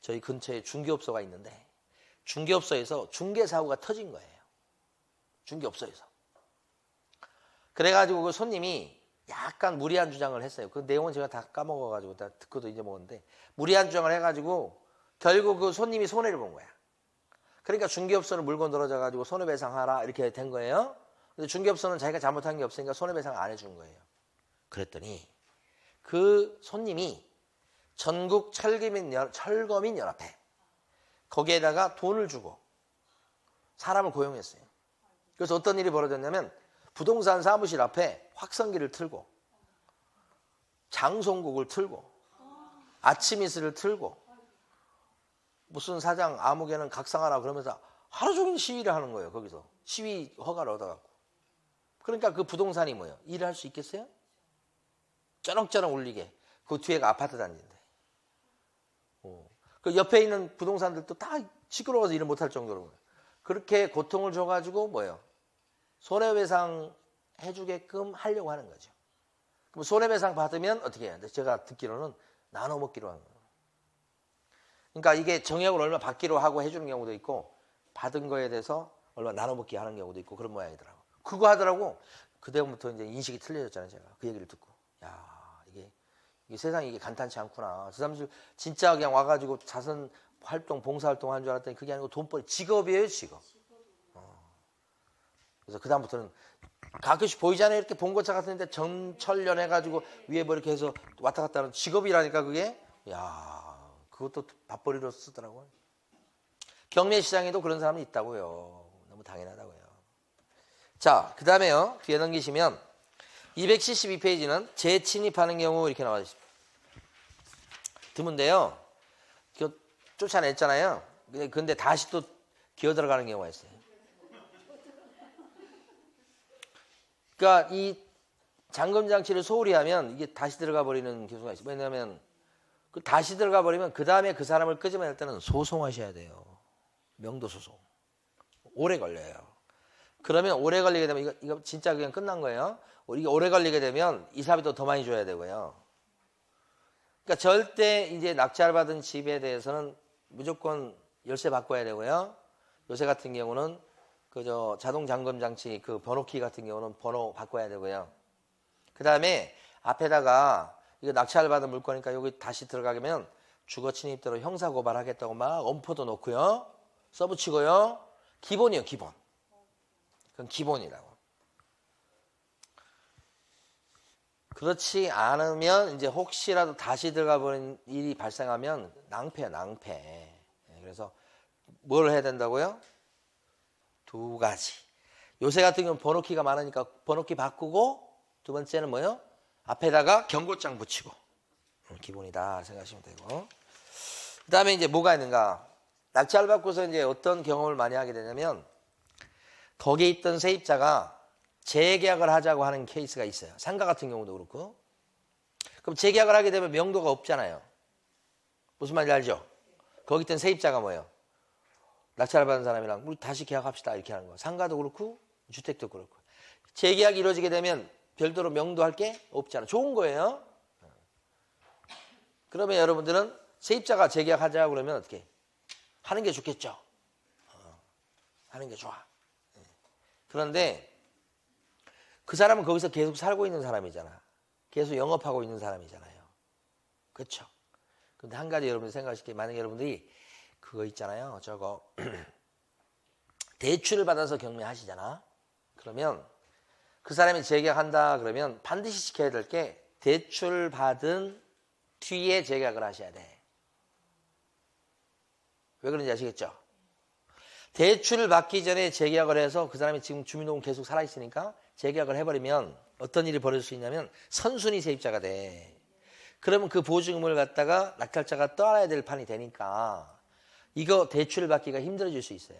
저희 근처에 중개업소가 있는데 중개업소에서 중개사고가 터진 거예요. 중개업소에서. 그래가지고 그 손님이 약간 무리한 주장을 했어요. 그 내용은 제가 다 까먹어가지고 다 듣고도 잊어먹었는데 무리한 주장을 해가지고 결국 그 손님이 손해를 본 거야. 그러니까 중개업소는 물건 떨어져가지고 손해배상하라 이렇게 된 거예요. 근데 중개업소는 자기가 잘못한 게 없으니까 손해배상 안 해준 거예요. 그랬더니 그 손님이 전국 철거민연합회 거기에다가 돈을 주고 사람을 고용했어요. 그래서 어떤 일이 벌어졌냐면 부동산 사무실 앞에 확성기를 틀고 장송국을 틀고 아침 이슬을 틀고 무슨 사장 아무개는 각성하라 그러면서 하루 종일 시위를 하는 거예요. 거기서 시위 허가를 얻어갖고. 그러니까 그 부동산이 뭐예요? 일을 할 수 있겠어요? 쩌렁쩌렁 울리게. 그 뒤에가 아파트 단지인데. 그 옆에 있는 부동산들도 다 시끄러워서 일을 못할 정도로 그렇게 고통을 줘가지고 뭐예요? 손해배상 해주게끔 하려고 하는 거죠. 그럼 손해배상 받으면 어떻게 해야 돼? 제가 듣기로는 나눠 먹기로 하는 거예요. 그러니까 이게 정액을 얼마 받기로 하고 해주는 경우도 있고 받은 거에 대해서 얼마 나눠 먹기 하는 경우도 있고 그런 모양이더라고. 그거 하더라고. 그때부터 이제 인식이 틀려졌잖아요. 제가 그 얘기를 듣고. 야, 이게 세상이 이게 간단치 않구나. 저 사람들 진짜 그냥 와가지고 자선 활동, 봉사활동 하는 줄 알았더니 그게 아니고 돈벌이 직업이에요, 직업. 그래서 그다음부터는 가끔씩 보이잖아요. 이렇게 봉고차 같은데 정철련 해가지고 위에 뭐 이렇게 해서 왔다 갔다 하는 직업이라니까 그게. 야, 그것도 밥벌이로 쓰더라고요. 경매시장에도 그런 사람이 있다고요. 너무 당연하다고요. 자, 그 다음에요. 뒤에 넘기시면 272페이지는 재침입하는 경우 이렇게 나와 있습니다. 드문데요. 쫓아냈잖아요. 근데 다시 또 기어 들어가는 경우가 있어요. 그러니까 이 잠금 장치를 소홀히 하면 이게 다시 들어가 버리는 경우가 있어요. 왜냐하면 그 다시 들어가 버리면 그 다음에 그 사람을 끄집어낼 때는 소송하셔야 돼요. 명도 소송. 오래 걸려요. 그러면 오래 걸리게 되면 이거 진짜 그냥 끝난 거예요. 이게 오래 걸리게 되면 이사비도 더 많이 줘야 되고요. 그러니까 절대 이제 낙찰받은 집에 대해서는 무조건 열쇠 바꿔야 되고요. 요새 같은 경우는 그저 자동 잠금 장치 그 번호키 같은 경우는 번호 바꿔야 되고요. 그 다음에 앞에다가 이거 낙찰받은 물건이니까 여기 다시 들어가면 주거 침입대로 형사 고발하겠다고 막 엄포도 놓고요. 써붙이고요. 기본이에요, 기본. 그건 기본이라고. 그렇지 않으면 이제 혹시라도 다시 들어가 버린 일이 발생하면 낭패야, 낭패. 그래서 뭘 해야 된다고요? 두 가지. 요새 같은 경우는 번호키가 많으니까 번호키 바꾸고 두 번째는 뭐요? 앞에다가 경고장 붙이고. 기본이다 생각하시면 되고. 그 다음에 이제 뭐가 있는가? 낙찰 받고서 이제 어떤 경험을 많이 하게 되냐면 거기에 있던 세입자가 재계약을 하자고 하는 케이스가 있어요. 상가 같은 경우도 그렇고. 그럼 재계약을 하게 되면 명도가 없잖아요. 무슨 말인지 알죠? 거기 있던 세입자가 뭐예요? 낙찰을 받은 사람이랑 우리 다시 계약합시다 이렇게 하는 거예요. 상가도 그렇고 주택도 그렇고. 재계약이 이루어지게 되면 별도로 명도할 게 없잖아요. 좋은 거예요. 그러면 여러분들은 세입자가 재계약하자고 그러면 어떻게? 하는 게 좋겠죠. 하는 게 좋아. 그런데 그 사람은 거기서 계속 살고 있는 사람이잖아. 계속 영업하고 있는 사람이잖아요. 그렇죠? 근데 한 가지 여러분들 생각하실 게 만약에 여러분들이 그거 있잖아요. 저거 대출을 받아서 경매하시잖아. 그러면 그 사람이 재계약한다 그러면 반드시 지켜야 될 게 대출 받은 뒤에 재계약을 하셔야 돼. 왜 그런지 아시겠죠? 대출을 받기 전에 재계약을 해서 그 사람이 지금 주민등록 계속 살아있으니까 재계약을 해버리면 어떤 일이 벌어질 수 있냐면 선순위 세입자가 돼. 그러면 그 보증금을 갖다가 낙찰자가 떠안아야 될 판이 되니까 이거 대출을 받기가 힘들어질 수 있어요.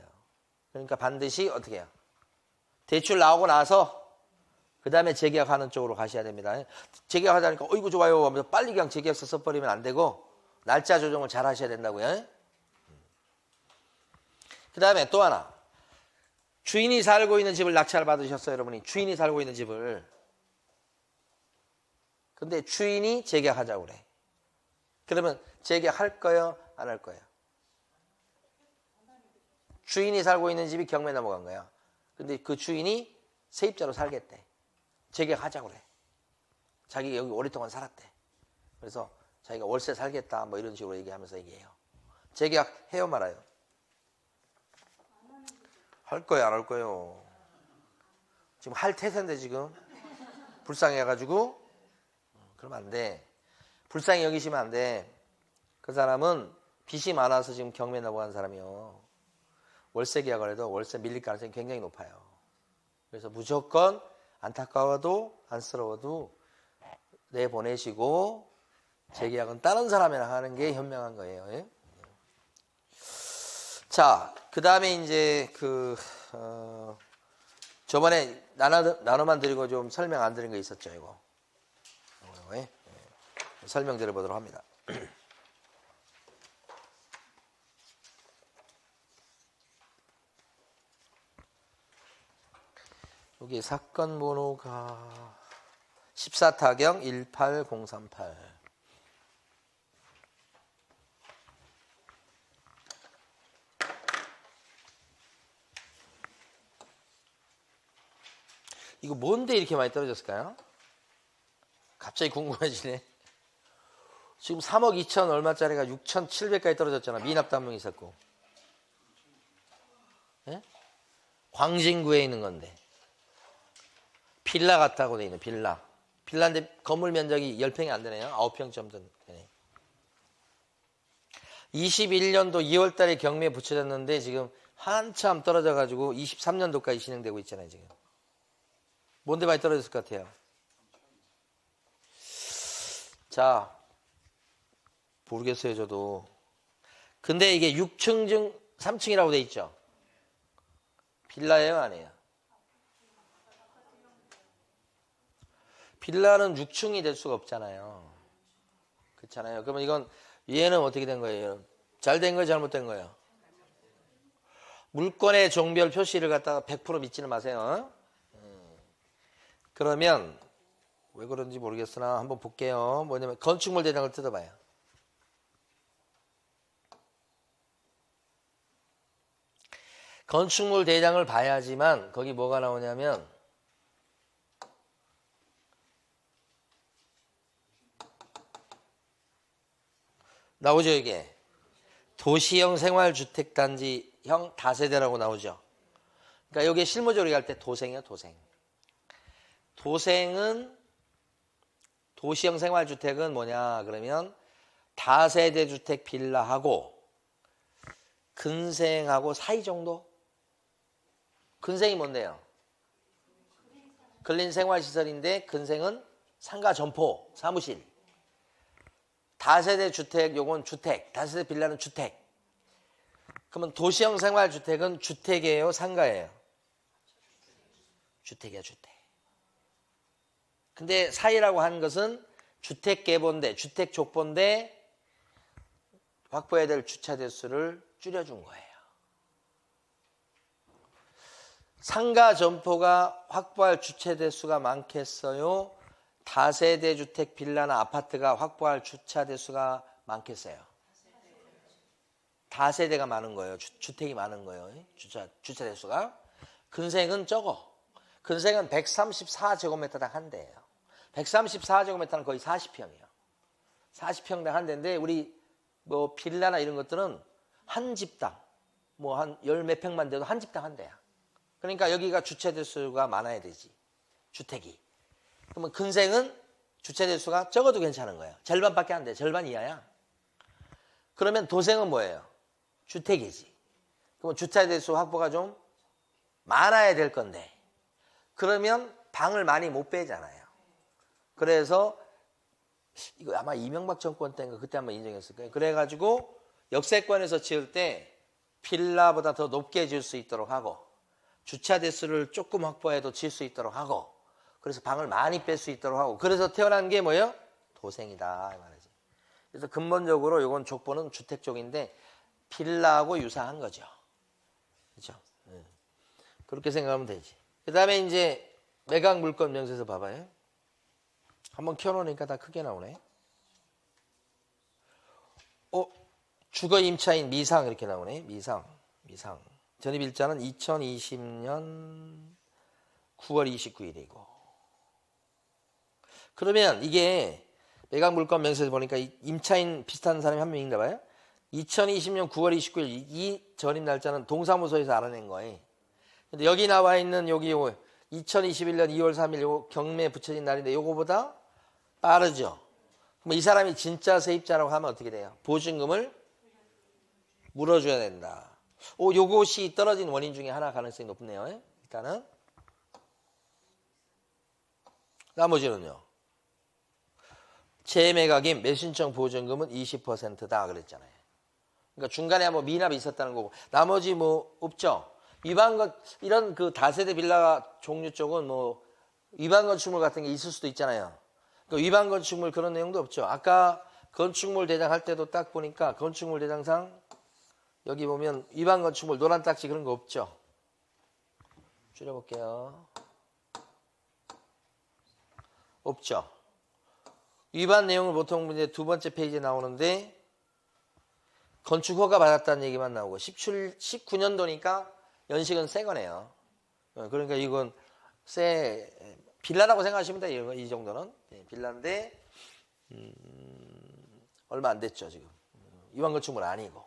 그러니까 반드시 어떻게 해요? 대출 나오고 나서 그 다음에 재계약하는 쪽으로 가셔야 됩니다. 재계약하자니까 어이구 좋아요 하면서 빨리 그냥 재계약서 써버리면 안 되고 날짜 조정을 잘 하셔야 된다고요. 그 다음에 또 하나. 주인이 살고 있는 집을 낙찰 받으셨어요, 여러분이. 주인이 살고 있는 집을. 근데 주인이 재계약하자고 그래. 그러면 재계약할 거예요? 안 할 거예요? 주인이 살고 있는 집이 경매 넘어간 거야. 근데 그 주인이 세입자로 살겠대. 재계약하자고 그래. 자기가 여기 오랫동안 살았대. 그래서 자기가 월세 살겠다 뭐 이런 식으로 얘기하면서 얘기해요. 재계약 해요 말아요? 할 거예요 안 할 거예요? 지금 할 태세인데 지금 불쌍해가지고 그러면 안 돼. 불쌍히 여기시면 안 돼. 그 사람은 빚이 많아서 지금 경매 넘어간 사람이요. 월세 계약을 해도 월세 밀릴 가능성이 굉장히 높아요. 그래서 무조건 안타까워도 안쓰러워도 내보내시고 재계약은 다른 사람이랑 하는 게 현명한 거예요. 예? 자, 그 다음에 이제 저번에 나눠만 드리고 좀 설명 안 드린 거 있었죠, 이거. 예? 설명 드려보도록 합니다. 여기 사건 번호가 14타경 18038. 이거 뭔데 이렇게 많이 떨어졌을까요? 갑자기 궁금해지네. 지금 3억 2천 얼마짜리가 6,700까지 떨어졌잖아. 미납담명이 있었고. 예? 광진구에 있는 건데. 빌라 같다고 돼 있네. 빌라. 빌라인데 건물 면적이 10평이 안 되네요. 9평 정도 되네. 21년도 2월 달에 경매에 붙여졌는데 지금 한참 떨어져가지고 23년도까지 진행되고 있잖아요. 지금. 뭔데 많이 떨어졌을 것 같아요? 자, 모르겠어요, 저도. 근데 이게 6층 중 3층이라고 돼 있죠? 빌라예요, 아니에요? 빌라는 6층이 될 수가 없잖아요. 그렇잖아요. 그러면 이건 얘는 어떻게 된 거예요? 잘 된 거예요, 잘못된 거예요? 물건의 종별 표시를 갖다가 100% 믿지는 마세요. 그러면 왜 그런지 모르겠으나 한번 볼게요. 뭐냐면 건축물 대장을 뜯어봐요. 건축물 대장을 봐야지만 거기 뭐가 나오냐면 나오죠, 이게. 도시형 생활주택단지형 다세대라고 나오죠. 그러니까 여기에 실무적으로 얘기할 때 도생이요, 도생. 도생은 도시형 생활주택은 뭐냐 그러면 다세대 주택 빌라하고 근생하고 사이 정도? 근생이 뭔데요? 근린생활시설인데 근생은 상가 점포, 사무실. 다세대 주택, 요건 주택. 다세대 빌라는 주택. 그러면 도시형 생활주택은 주택이에요, 상가예요? 주택이야, 주택. 근데 사이라고 하는 것은 주택 개보인데, 주택 족보인데 확보해야 될 주차 대수를 줄여준 거예요. 상가 점포가 확보할 주차 대수가 많겠어요? 다세대 주택 빌라나 아파트가 확보할 주차 대수가 많겠어요? 다세대가 많은 거예요. 주택이 많은 거예요. 주차 대수가. 근생은 적어. 근생은 134제곱미터당 한 대예요. 134제곱미터는 거의 40평이에요. 40평당 한 대인데 우리 뭐 빌라나 이런 것들은 한 집당 뭐 한 열 몇 평만 돼도 한 집당 한 대야. 그러니까 여기가 주차 대수가 많아야 되지. 주택이. 그러면 근생은 주차 대수가 적어도 괜찮은 거예요. 절반밖에 안 돼. 절반 이하야. 그러면 도생은 뭐예요? 주택이지. 그러면 주차 대수 확보가 좀 많아야 될 건데 그러면 방을 많이 못 빼잖아요. 그래서 이거 아마 이명박 정권 때인가 그때 한번 인정했을 거예요. 그래가지고 역세권에서 지을 때 빌라보다 더 높게 지을 수 있도록 하고 주차 대수를 조금 확보해도 지을 수 있도록 하고 그래서 방을 많이 뺄 수 있도록 하고 그래서 태어난 게 뭐예요? 도생이다 이 말이지. 그래서 근본적으로 이건 족보는 주택 쪽인데 빌라하고 유사한 거죠. 그렇죠? 그렇게 생각하면 되지. 그 다음에 이제 매각 물건 명세서 봐봐요. 한번 켜놓으니까 다 크게 나오네. 주거 임차인 미상 이렇게 나오네. 미상. 전입일자는 2020년 9월 29일이고. 그러면 이게 매각물건 명세서 보니까 임차인 비슷한 사람이 한 명인가 봐요. 2020년 9월 29일 이 전입 날짜는 동사무소에서 알아낸 거예요. 근데 여기 나와 있는 여기 2021년 2월 3일 요 경매 붙여진 날인데 요거보다 빠르죠. 그럼 이 사람이 진짜 세입자라고 하면 어떻게 돼요? 보증금을 물어줘야 된다. 요것이 떨어진 원인 중에 하나 가능성이 높네요. 일단은 나머지는요. 재매각임 매수신청 보증금은 20%다 그랬잖아요. 그러니까 중간에 뭐 미납이 있었다는 거고 나머지 뭐 없죠. 위반 이런 그 다세대 빌라 종류 쪽은 뭐 위반 건축물 같은 게 있을 수도 있잖아요. 그 위반 건축물 그런 내용도 없죠. 아까 건축물 대장 할 때도 딱 보니까 건축물 대장상 여기 보면 위반 건축물 노란 딱지 그런 거 없죠. 줄여볼게요. 없죠. 위반 내용을 보통 이제 두 번째 페이지에 나오는데 건축 허가 받았다는 얘기만 나오고 19년도니까 연식은 새 거네요. 그러니까 이건 빌라라고 생각하시면 돼요. 이 정도는 빌라인데 얼마 안 됐죠 지금. 위반 건축물 아니고.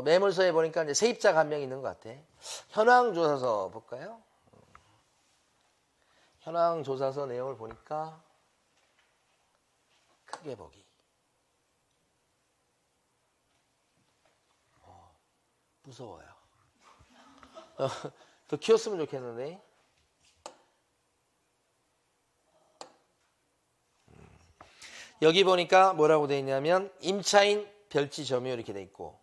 매물서에 보니까 이제 세입자가 한 명 있는 것 같아. 현황 조사서 볼까요? 현황 조사서 내용을 보니까 크게 보기. 무서워요. 더 키웠으면 좋겠는데. 여기 보니까 뭐라고 돼 있냐면 임차인 별지 점유 이렇게 돼 있고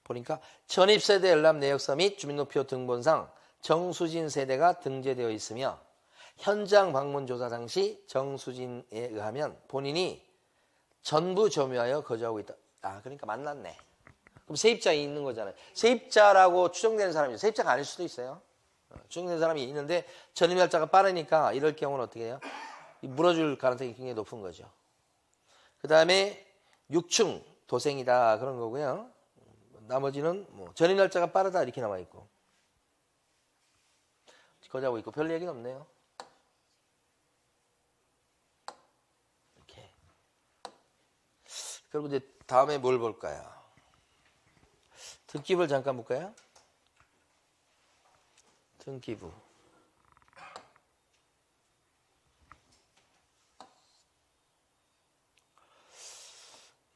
보니까 전입세대 열람 내역서 및 주민등록표 등본상 정수진 세대가 등재되어 있으며 현장 방문 조사 당시 정수진에 의하면 본인이 전부 점유하여 거주하고 있다. 그러니까 만났네. 그럼 세입자 있는 거잖아요. 세입자라고 추정되는 사람이죠. 세입자가 아닐 수도 있어요. 추정되는 사람이 있는데 전입 날짜가 빠르니까 이럴 경우는 어떻게 해요? 물어줄 가능성이 굉장히 높은 거죠. 그 다음에 6층 도생이다 그런 거고요. 나머지는 뭐 전입 날짜가 빠르다 이렇게 나와 있고 거주하고 있고 별 얘기는 없네요. 이렇게. 그리고 이제 다음에 뭘 볼까요? 등기부를 잠깐 볼까요? 등기부.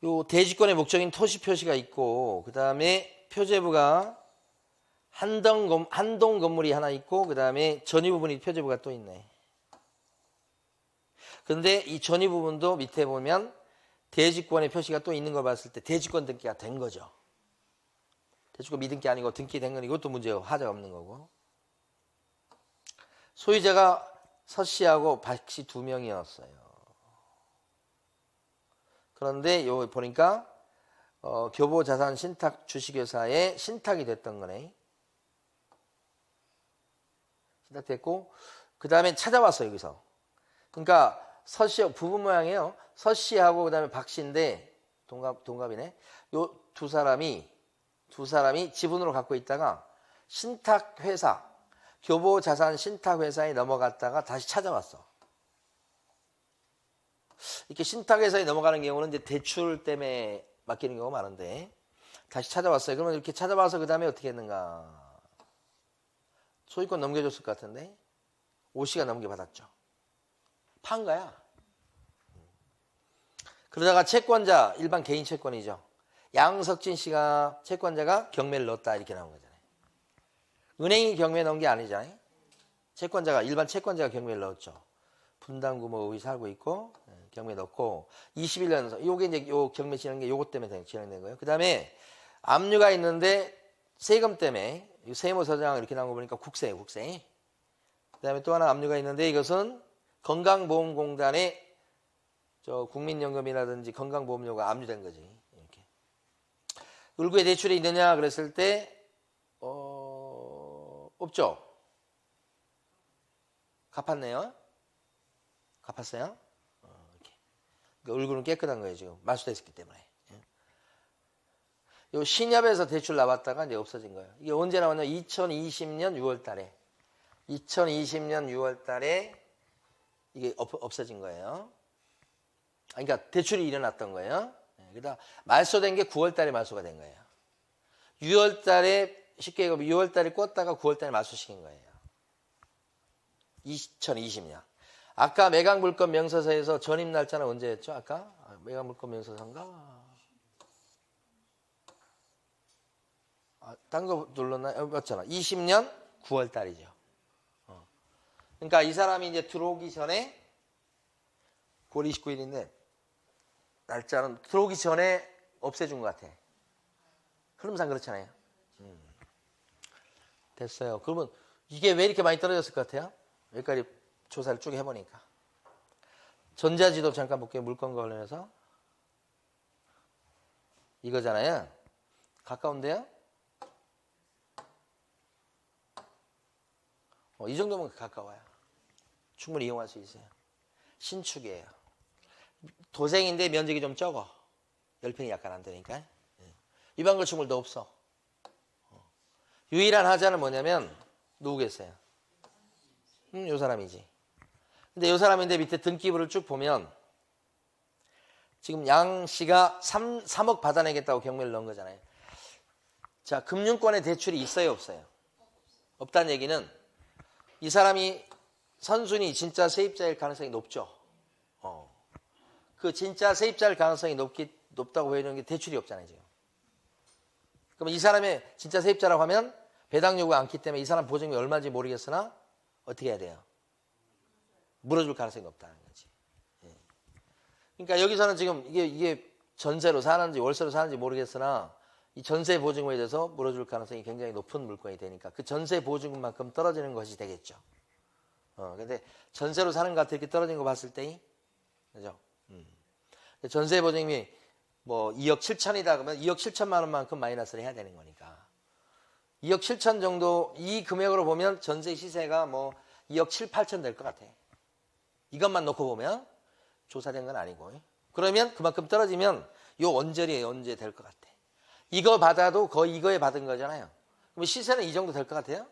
요 대지권의 목적인 토시 표시가 있고 그 다음에 표제부가 한동 건물이 하나 있고 그 다음에 전위 부분이 표제부가 또 있네. 근데 이 전위 부분도 밑에 보면 대지권의 표시가 또 있는 걸 봤을 때 대지권 등기가 된 거죠. 대지권 미등기 아니고 등기된 건 이것도 문제고 하자가 없는 거고. 소유자가 서 씨하고 박 씨 두 명이었어요. 그런데 여기 보니까 교보자산 신탁 주식회사에 신탁이 됐던 거네. 신탁됐고 그 다음에 찾아왔어요 여기서. 그러니까 서 씨 부부 모양이에요. 서 씨하고 그 다음에 박 씨인데 동갑이네. 요 두 사람이 지분으로 갖고 있다가 신탁회사 교보자산 신탁회사에 넘어갔다가 다시 찾아왔어. 이렇게 신탁회사에 넘어가는 경우는 이제 대출 때문에 맡기는 경우가 많은데 다시 찾아왔어요. 그러면 이렇게 찾아와서 그 다음에 어떻게 했는가? 소유권 넘겨줬을 것 같은데 5시가 넘겨받았죠. 판 거야. 그러다가 채권자 일반 개인 채권이죠. 양석진 씨가 채권자가 경매를 넣었다 이렇게 나온 거잖아요. 은행이 경매 넣은 게 아니잖아요. 채권자가 일반 채권자가 경매를 넣었죠. 분담구모 의이 살고 있고 경매 넣고 21년 요게 이제 요 경매 진행 게 요것 때문에 진행된 거예요. 그다음에 압류가 있는데 세금 때문에 세무서장 이렇게 나온 거 보니까 국세예요, 국세. 그다음에 또 하나 압류가 있는데 이것은 건강보험공단의 국민연금이라든지 건강보험료가 압류된 거지. 이렇게. 을구에 대출이 있느냐 그랬을 때 없죠. 갚았네요. 갚았어요? 이렇게. 그러니까 얼굴은 깨끗한 거예요, 지금. 말소됐기 때문에. 요 신협에서 대출 나왔다가 이제 없어진 거예요. 이게 언제 나왔냐? 2020년 6월 달에. 2020년 6월 달에 이게 없어진 거예요. 그러니까 대출이 일어났던 거예요. 그러다 말소된 게 9월 달에 말소가 된 거예요. 6월 달에 쉽게 얘기하면 6월 달에 꽂다가 9월 달에 말소시킨 거예요. 2020년. 아까 매각물건 명서서에서 전입 날짜는 언제였죠? 아까 매각물건 명서서인가? 딴 거 눌렀나요? 맞잖아. 20년 9월 달이죠. 그러니까 이 사람이 이제 들어오기 전에 9월 29일인데 날짜는 들어오기 전에 없애준 것 같아. 흐름상 그렇잖아요. 됐어요. 그러면 이게 왜 이렇게 많이 떨어졌을 것 같아요? 여기까지 조사를 쭉 해보니까. 전자지도 잠깐 볼게요. 물건과 관련해서. 이거잖아요. 가까운데요? 이 정도면 가까워요. 충분히 이용할 수 있어요. 신축이에요. 도생인데 면적이 좀 적어. 10평이 약간 안 되니까. 위반 건축물도 없어. 유일한 하자는 뭐냐면 누구겠어요? 요 사람이지. 근데 요 사람인데 밑에 등기부를 쭉 보면 지금 양 씨가 3억 받아내겠다고 경매를 넣은 거잖아요. 자, 금융권에 대출이 있어요, 없어요? 없다는 얘기는 이 사람이 선순위 진짜 세입자일 가능성이 높죠. 그 진짜 세입자일 가능성이 높다고 보여주는 게 대출이 없잖아요, 지금. 그럼 이 사람의 진짜 세입자라고 하면 배당 요구가 않기 때문에 이 사람 보증금이 얼마인지 모르겠으나 어떻게 해야 돼요? 물어줄 가능성이 높다는 거지. 그러니까 여기서는 지금 이게 전세로 사는지 월세로 사는지 모르겠으나 이 전세 보증금에 대해서 물어줄 가능성이 굉장히 높은 물건이 되니까 그 전세 보증금만큼 떨어지는 것이 되겠죠. 근데 전세로 사는 것 같아 이렇게 떨어진 거 봤을 때, 그죠? 전세 보증금이 뭐 2억 7천이다 그러면 2억 7천만 원만큼 마이너스를 해야 되는 거니까 2억 7천 정도 이 금액으로 보면 전세 시세가 뭐 2억 7, 8천 될 것 같아. 이것만 놓고 보면 조사된 건 아니고 그러면 그만큼 떨어지면 요 언저리에 언제 될 것 같아. 이거 받아도 거의 이거에 받은 거잖아요. 그럼 시세는 이 정도 될 것 같아요?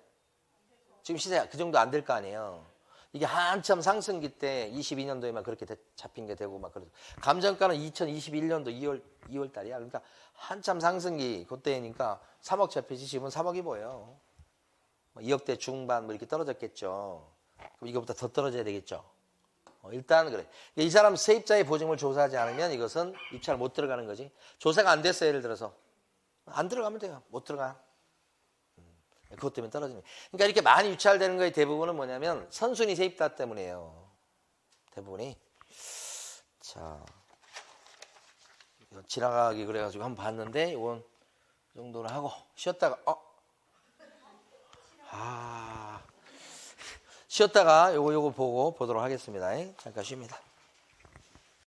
지금 시세 그 정도 안 될 거 아니에요. 이게 한참 상승기 때 22년도에만 그렇게 잡힌 게 되고 막 그러죠. 감정가는 2021년도 2월 달이야. 그러니까 한참 상승기 그때니까 3억 잡히지 지금은 3억이 뭐예요. 2억대 중반 뭐 이렇게 떨어졌겠죠. 그럼 이거보다 더 떨어져야 되겠죠. 일단 그래. 이 사람 세입자의 보증을 조사하지 않으면 이것은 입찰 못 들어가는 거지. 조사가 안 됐어요. 예를 들어서. 안 들어가면 돼요. 못 들어가. 그것 때문에 떨어지는. 그러니까 이렇게 많이 유찰되는 거의 대부분은 뭐냐면 선순위 세입자 때문이에요. 대부분이. 자, 지나가기 그래가지고 한번 봤는데 이건 이 정도는 하고 쉬었다가 쉬었다가 요거 보고 보도록 하겠습니다. 잠깐 쉽니다.